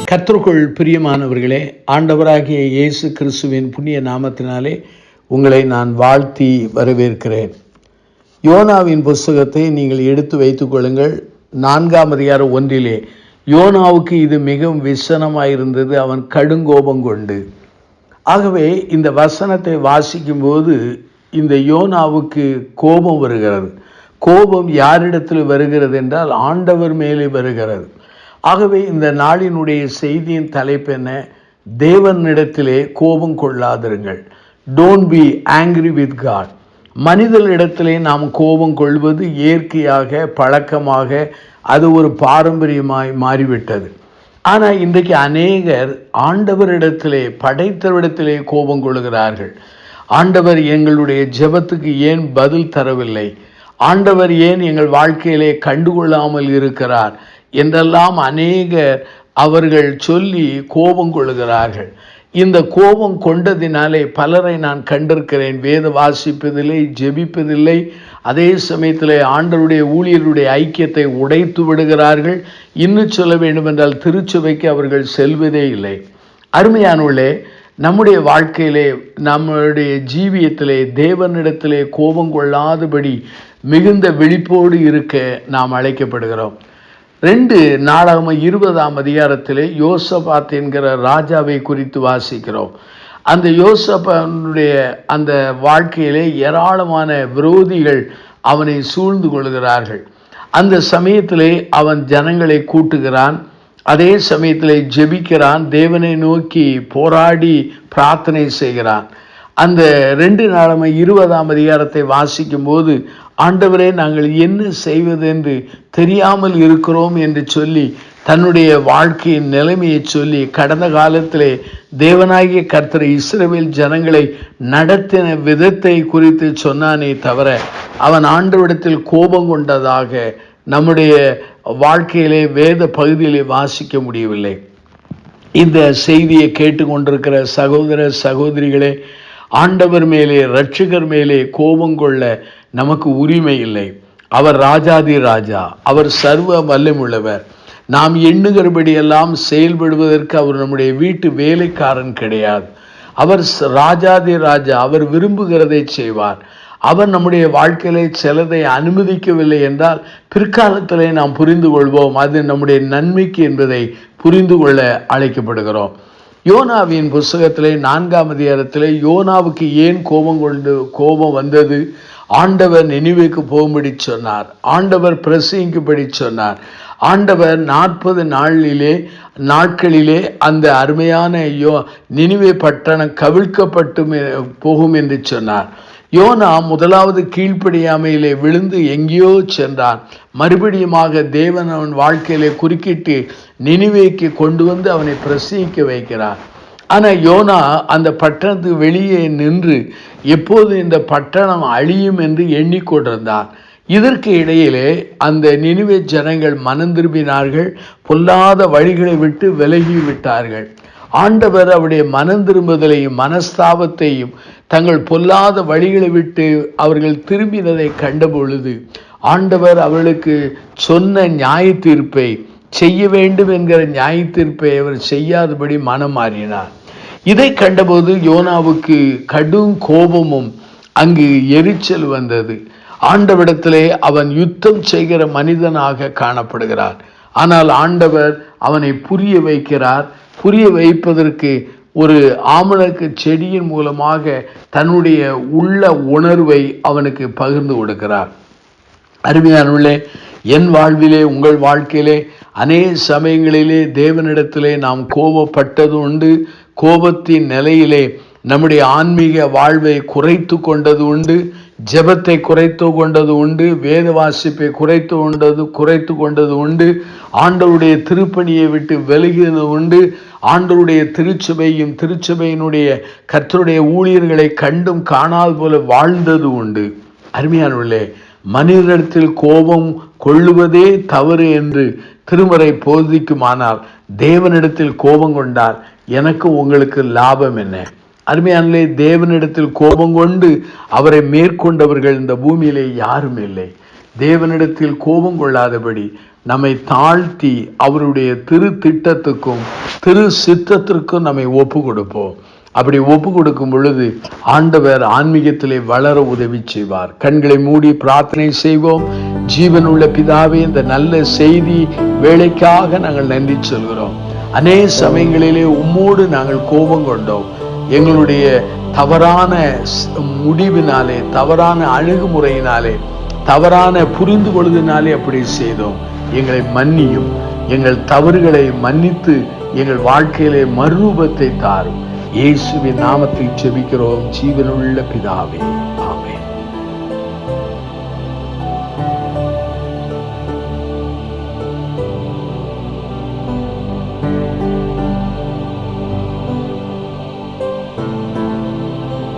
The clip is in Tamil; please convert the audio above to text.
கர்த்தருக்குள் பிரியமானவர்களே, ஆண்டவராகிய இயேசு கிறிஸ்துவின் புண்ணிய நாமத்தினாலே உங்களை நான் வாழ்த்தி வரவேற்கிறேன். யோனாவின் புஸ்தகத்தை நீங்கள் எடுத்து வைத்துக் கொள்ளுங்கள். 4ஆம் அதிகாரம் 1 யோனாவுக்கு இது மிகவும் விசனமாயிருந்தது, அவன் கடுங்கோபம் கொண்டு. ஆகவே இந்த வசனத்தை வாசிக்கும்போது இந்த யோனாவுக்கு கோபம் வருகிறது. கோபம் யாரிடத்தில் வருகிறது என்றால் ஆண்டவர் மேலே வருகிறது. ஆகவே இந்த நாளினுடைய செய்தியின் தலைப்பு என்ன? தேவனிடத்திலே கோபம் கொள்ளாதிருங்கள். Don't be angry with God. மனிதர்களிடத்திலே நாம் கோபம் கொள்வது இயற்கையாக, பழக்கமாக, அது ஒரு பாரம்பரியமாய் மாறிவிட்டது. ஆனால் இன்றைக்கு அநேகர் ஆண்டவரிடத்திலே, படைத்தவரிடத்திலே கோபம் கொள்கிறார்கள். ஆண்டவர் எங்களுடைய ஜெபத்துக்கு ஏன் பதில் தரவில்லை? ஆண்டவர் ஏன் எங்கள் வாழ்க்கையிலே கண்டுகொள்ளாமல் இருக்கிறார் என்றெல்லாம் அநேகர் அவர்கள் சொல்லி கோபம் கொள்கிறார்கள். இந்த கோபம் கொண்டதினாலே பலரை நான் கண்டிருக்கிறேன். வேத வாசிப்பதில்லை, ஜெபிப்பதில்லை, அதே சமயத்தில் ஆண்டவருடைய ஊழியருடைய ஐக்கியத்தை உடைத்து விடுகிறார்கள். இன்னும் சொல்ல வேண்டுமென்றால் திருச்சபைக்கு அவர்கள் செல்வதே இல்லை. அருமையானவர்களே, நம்முடைய வாழ்க்கையிலே, நம்முடைய ஜீவியத்திலே தேவனிடத்திலே கோபம் கொள்ளாதபடி மிகுந்த விழிப்போடு இருக்க நாம் அழைக்கப்படுகிறோம். 2 நாளாகமம் 20ஆம் அதிகாரத்திலே யோசபாத் என்கிற ராஜாவை குறித்து வாசிக்கிறோம். அந்த யோசபாத்துடைய அந்த வாழ்க்கையிலே ஏராளமான விரோதிகள் அவனை சூழ்ந்து கொள்கிறார்கள். அந்த சமயத்திலே அவன் ஜனங்களை கூட்டுகிறான், அதே சமயத்திலே ஜெபிக்கிறான், தேவனை நோக்கி போராடி பிரார்த்தனை செய்கிறான். அந்த 2 நாளாகமம் 20ஆம் அதிகாரத்தை வாசிக்கும் போது, ஆண்டவரே, நாங்கள் என்ன செய்வது என்று தெரியாமல் இருக்கிறோம் என்று சொல்லி தன்னுடைய வாழ்க்கையின் நிலைமையை சொல்லி, கடந்த காலத்திலே தேவனாகிய கர்த்தர் இஸ்ரவேல் ஜனங்களை நடத்தின விதத்தை குறித்து சொன்னானே தவிர அவன் ஆண்டவரிடத்தில் கோபம் கொண்டதாக நம்முடைய வாழ்க்கையிலே வேத பகுதியிலே வாசிக்க முடியவில்லை. இந்த செய்தியை கேட்டுக்கொண்டிருக்கிற சகோதர சகோதரிகளே, ஆண்டவர் மேலே, இரட்சகர் மேலே கோபம் கொள்ள நமக்கு உரிமை இல்லை. அவர் ராஜாதி ராஜா, அவர் சர்வ வல்லமுள்ளவர். நாம் எண்ணுகிறபடி எல்லாம் செயல்படுவதற்கு அவர் நம்முடைய வீட்டு வேலைக்காரன் கிடையாது. அவர் ராஜாதி ராஜா, அவர் விரும்புகிறதை செய்வார். அவர் நம்முடைய வாழ்க்கையிலே சிலதை அனுமதிக்கவில்லை என்றால் பிற்காலத்திலே நாம் புரிந்து கொள்வோம், அது நம்முடைய நன்மைக்கு என்பதை புரிந்து கொள்ள அழைக்கப்படுகிறோம். யோனாவின் புஸ்தகத்திலே 4ஆம் அதிகாரத்திலே யோனாவுக்கு ஏன் கோபம் வந்தது? ஆண்டவர் நினிவேக்கு போகும்படி சொன்னார், ஆண்டவர் பிரசங்கிக்கும்படி சொன்னார். ஆண்டவர் 40 நாட்களிலே அந்த அருமையான நினிவே பட்டணம் கவிழ்க்கப்பட்டு போகும் என்று சொன்னார். யோனா முதலாவது கீழ்ப்படியாமையிலே விழுந்து எங்கேயோ சென்றான். மறுபடியுமாக தேவன் அவன் வாழ்க்கையிலே குறுக்கிட்டு நினிவேக்கு கொண்டு வந்து அவனை பிரசங்கிக்க வைக்கிறார். ஆனால் யோனா அந்த பட்டணத்துக்கு வெளியே நின்று எப்போது இந்த பட்டணம் அழியும் என்று எண்ணிக்கொண்டிருந்தார். இதற்கு இடையிலே அந்த நினிவே ஜனங்கள் மனம் திரும்பினார்கள், பொல்லாத வழிகளை விட்டு விலகி விட்டார்கள். ஆண்டவர் அவருடைய மனம் திரும்புதலையும் மனஸ்தாபத்தையும் தங்கள் பொல்லாத வழிகளை விட்டு அவர்கள் திரும்பினதை கண்டபொழுது ஆண்டவர் அவர்களுக்கு சொன்ன நியாய தீர்ப்பை செய்ய வேண்டும் என்கிற நியாய தீர்ப்பை அவர் செய்யாதபடி மனம் மாறினார். இதை கண்டபோது யோனாவுக்கு கடும் கோபமும் அங்கு எரிச்சல் வந்தது. ஆண்டவரிடத்திலே அவன் யுத்தம் செய்கிற மனிதனாக காணப்படுகிறார். ஆனால் ஆண்டவர் அவனை புரிய வைக்கிறார். புரிய வைப்பதற்கு ஒரு ஆமணக்கு செடியின் மூலமாக தன்னுடைய உள்ள உணர்வை அவனுக்கு பகிர்ந்து கொடுக்கிறார். அருமையானவர்களே, என் வாழ்விலே, உங்கள் வாழ்க்கையிலே அநேக சமயங்களிலே தேவனிடத்திலே நாம் கோபப்பட்டது உண்டு. கோபத்தின் நிலையிலே நம்முடைய ஆன்மீக வாழ்வை குறைத்து கொண்டது உண்டு, ஜெபத்தை குறைத்து கொண்டது உண்டு, வேத வாசிப்பை குறைத்து கொண்டது உண்டு, ஆண்டவருடைய திருப்பணியை விட்டு விலகியது உண்டு, ஆண்டவருடைய திருச்சபையும் திருச்சபையினுடைய கர்த்தருடைய ஊழியர்களை கண்டும் காணாது போல வாழ்ந்தது உண்டு. அருமையானவர்களே, மனிதனிடத்தில் கோபம் கொள்ளுவதே தவறு என்று திருமறை போதிக்குமானால் தேவனிடத்தில் கோபம் கொண்டால் எனக்கு உங்களுக்கு லாபம் என்ன? அருமையானே, தேவனிடத்தில் கோபம் கொண்டு அவரை மேற்கொண்டவர்கள் இந்த பூமியிலே யாரும் இல்லை. தேவனிடத்தில் கோபம் கொள்ளாதபடி நம்மை தாழ்த்தி அவருடைய திரு திட்டத்துக்கும் திரு சித்தத்திற்கும் நம்மை ஒப்பு கொடுப்போம். அப்படி ஒப்பு கொடுக்கும் பொழுது ஆண்டவர் ஆன்மீகத்திலே வளர உதவி செய்வார். கண்களை மூடி பிரார்த்தனை செய்வோம். ஜீவனுள்ள பிதாவே, இந்த நல்ல செய்தி வேலைக்காக நாங்கள் நன்றி சொல்கிறோம். அநேக சமயங்களிலே உம்மோடு நாங்கள் கோபம் கொண்டோம். எங்களுடைய தவறான முடிவினாலே, தவறான அணுகுமுறையினாலே, தவறான புரிந்து கொள்வதனாலே அப்படி செய்தோம். எங்களை மன்னியும். எங்கள் தவறுகளை மன்னித்து எங்கள் வாழ்க்கையிலே மறுரூபத்தை தாரும். இயேசுவின் நாமத்தில் ஜெபிக்கிறோம் ஜீவனுள்ள பிதாவே, ஆமென்.